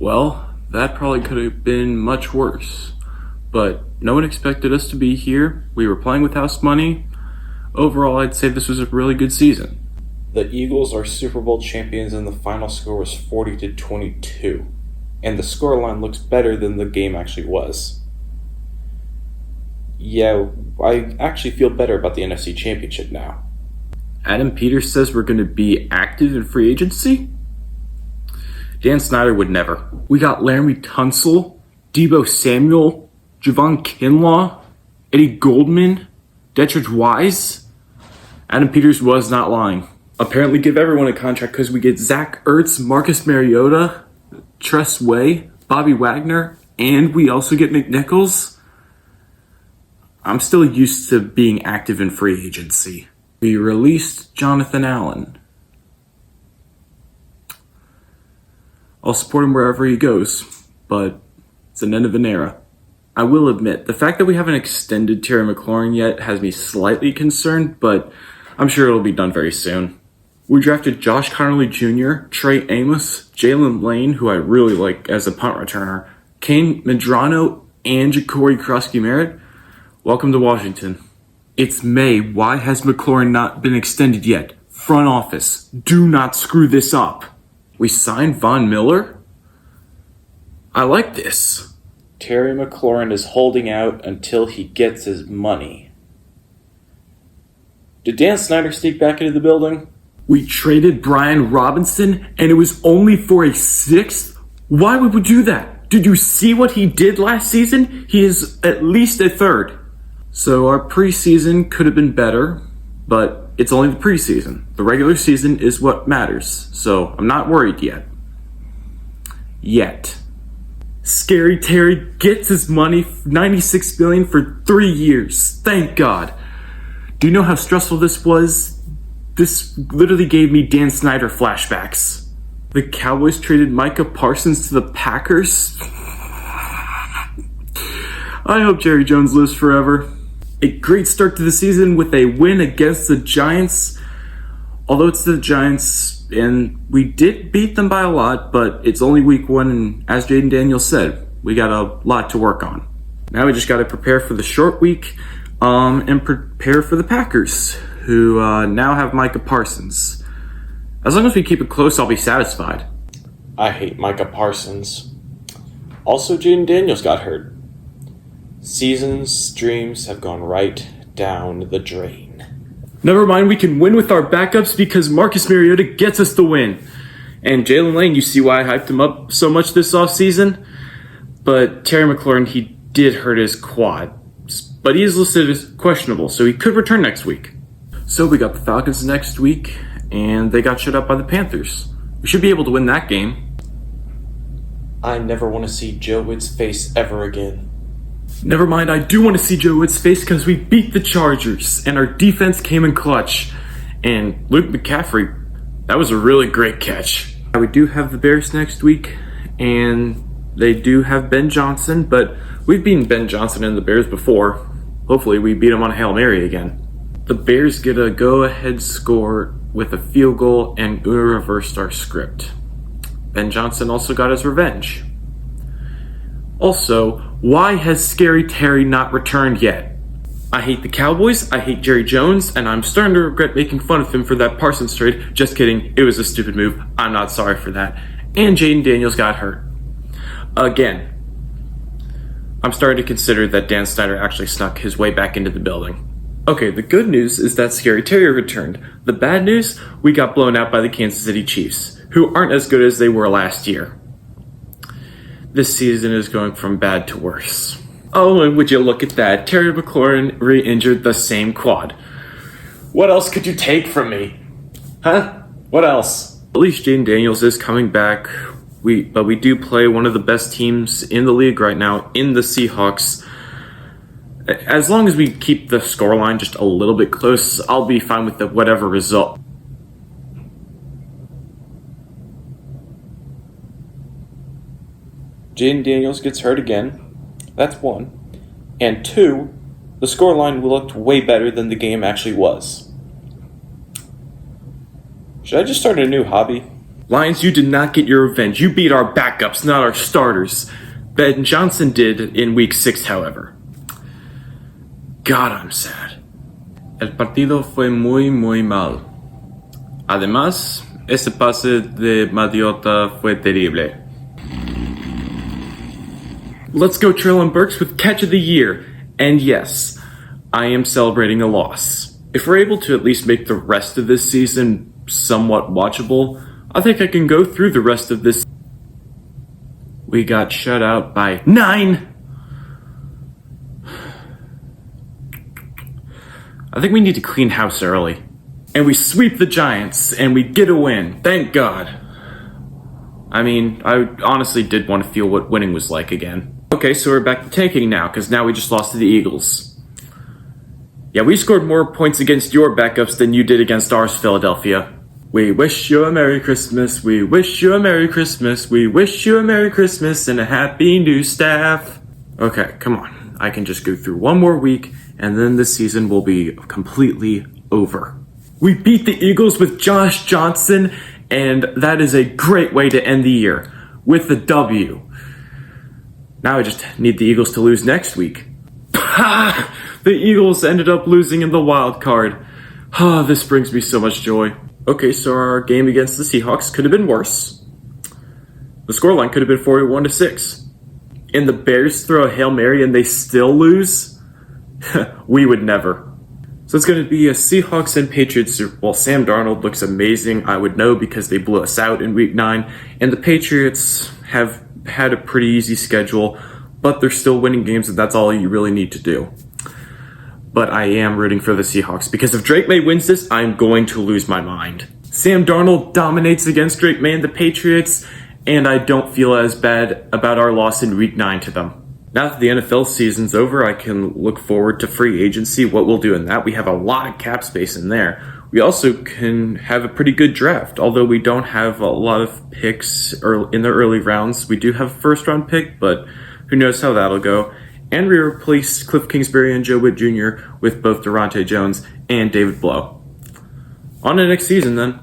Well, that probably could have been much worse. But no one expected us to be here. We were playing with house money. Overall, I'd say this was a really good season. The Eagles are Super Bowl champions and the final score was 40-22. And the scoreline looks better than the game actually was. Yeah, I actually feel better about the NFC Championship now. Adam Peters says we're going to be active in free agency? Dan Snyder would never. We got Laramie Tunsil, Debo Samuel, Javon Kinlaw, Eddie Goldman, Detrich Wise. Adam Peters was not lying. Apparently give everyone a contract because we get Zach Ertz, Marcus Mariota, Tress Way, Bobby Wagner, and we also get McNichols. I'm still used to being active in free agency. We released Jonathan Allen. I'll support him wherever he goes, but it's an end of an era. I will admit, the fact that we haven't extended Terry McLaurin yet has me slightly concerned, but I'm sure it'll be done very soon. We drafted Josh Connerly Jr., Trey Amos, Jalen Lane, who I really like as a punt returner, Kane Medrano, and Ja'Cory Krosky-Merritt. Welcome to Washington. It's May. Why has McLaurin not been extended yet? Front office, do not screw this up. We signed Von Miller? I like this. Terry McLaurin is holding out until he gets his money. Did Dan Snyder sneak back into the building? We traded Brian Robinson, and it was only for a sixth? Why would we do that? Did you see what he did last season? He is at least a third. So our preseason could have been better, but it's only the preseason. The regular season is what matters, so I'm not worried yet. Scary Terry gets his money, $96 million for 3 years. Thank God. Do you know how stressful this was? This literally gave me Dan Snyder flashbacks. The Cowboys traded Micah Parsons to the Packers. I hope Jerry Jones lives forever. A great start to the season with a win against the Giants. Although it's the Giants, and we did beat them by a lot, but it's only week one, and as Jaden Daniels said, we got a lot to work on. Now we just got to prepare for the short week and prepare for the Packers, who now have Micah Parsons. As long as we keep it close, I'll be satisfied. I hate Micah Parsons. Also, Jaden Daniels got hurt. Season's dreams have gone right down the drain. Never mind, we can win with our backups because Marcus Mariota gets us the win. And Jalen Lane, you see why I hyped him up so much this offseason? But Terry McLaurin, he did hurt his quad. But he is listed as questionable, so he could return next week. So we got the Falcons next week, and they got shut up by the Panthers. We should be able to win that game. I never want to see Joe Witt's face ever again. Never mind, I do want to see Joe Witt's face because we beat the Chargers, and our defense came in clutch. And Luke McCaffrey, that was a really great catch. We do have the Bears next week, and they do have Ben Johnson, but we've beaten Ben Johnson and the Bears before. Hopefully we beat him on a Hail Mary again. The Bears get a go-ahead score with a field goal, and we reversed our script. Ben Johnson also got his revenge. Also, why has Scary Terry not returned yet? I hate the Cowboys, I hate Jerry Jones, and I'm starting to regret making fun of him for that Parsons trade. Just kidding, it was a stupid move. I'm not sorry for that. And Jaden Daniels got hurt. Again. I'm starting to consider that Dan Snyder actually snuck his way back into the building. Okay, the good news is that Scary Terry returned. The bad news, we got blown out by the Kansas City Chiefs, who aren't as good as they were last year. This season is going from bad to worse. Oh, and would you look at that? Terry McLaurin re-injured the same quad. What else could you take from me? Huh? What else? At least Jaden Daniels is coming back. But we do play one of the best teams in the league right now, in the Seahawks. As long as we keep the scoreline just a little bit close, I'll be fine with whatever result. Jaden Daniels gets hurt again. That's one. And two, the scoreline looked way better than the game actually was. Should I just start a new hobby? Lions, you did not get your revenge. You beat our backups, not our starters. Ben Johnson did in week 6, however. God, I'm sad. El partido fue muy, muy mal. Además, ese pase de Mariota fue terrible. Let's go Traylon Burks with catch of the year. And yes, I am celebrating a loss. If we're able to at least make the rest of this season somewhat watchable, I think I can go through the rest of this. We got shut out by 9! I think we need to clean house early. And we sweep the Giants, and we get a win. Thank God. I mean, I honestly did want to feel what winning was like again. Okay, so we're back to tanking now, because now we just lost to the Eagles. Yeah, we scored more points against your backups than you did against ours, Philadelphia. We wish you a Merry Christmas, we wish you a Merry Christmas, we wish you a Merry Christmas and a Happy New Staff. Okay, come on. I can just go through one more week, and then this season will be completely over. We beat the Eagles with Josh Johnson, and that is a great way to end the year, with a W. Now I just need the Eagles to lose next week. Ha! The Eagles ended up losing in the wild card. Ah, this brings me so much joy. Okay, so our game against the Seahawks could have been worse. The scoreline could have been 41-6. And the Bears throw a Hail Mary and they still lose? We would never. So it's going to be a Seahawks and Patriots Super Bowl. Sam Darnold looks amazing. I would know because they blew us out in Week 9. And the Patriots have had a pretty easy schedule, but they're still winning games, and that's all you really need to do. But I am rooting for the Seahawks, because if Drake May wins this, I'm going to lose my mind. Sam Darnold dominates against Drake May and the Patriots, and I don't feel as bad about our loss in Week 9 to them. Now that the NFL season's over, I can look forward to free agency, what we'll do in that. We have a lot of cap space in there. We also can have a pretty good draft, although we don't have a lot of picks in the early rounds. We do have a first-round pick, but who knows how that'll go. And we replaced Cliff Kingsbury and Joe Witt Jr. with both Durante Jones and David Blough. On to next season, then.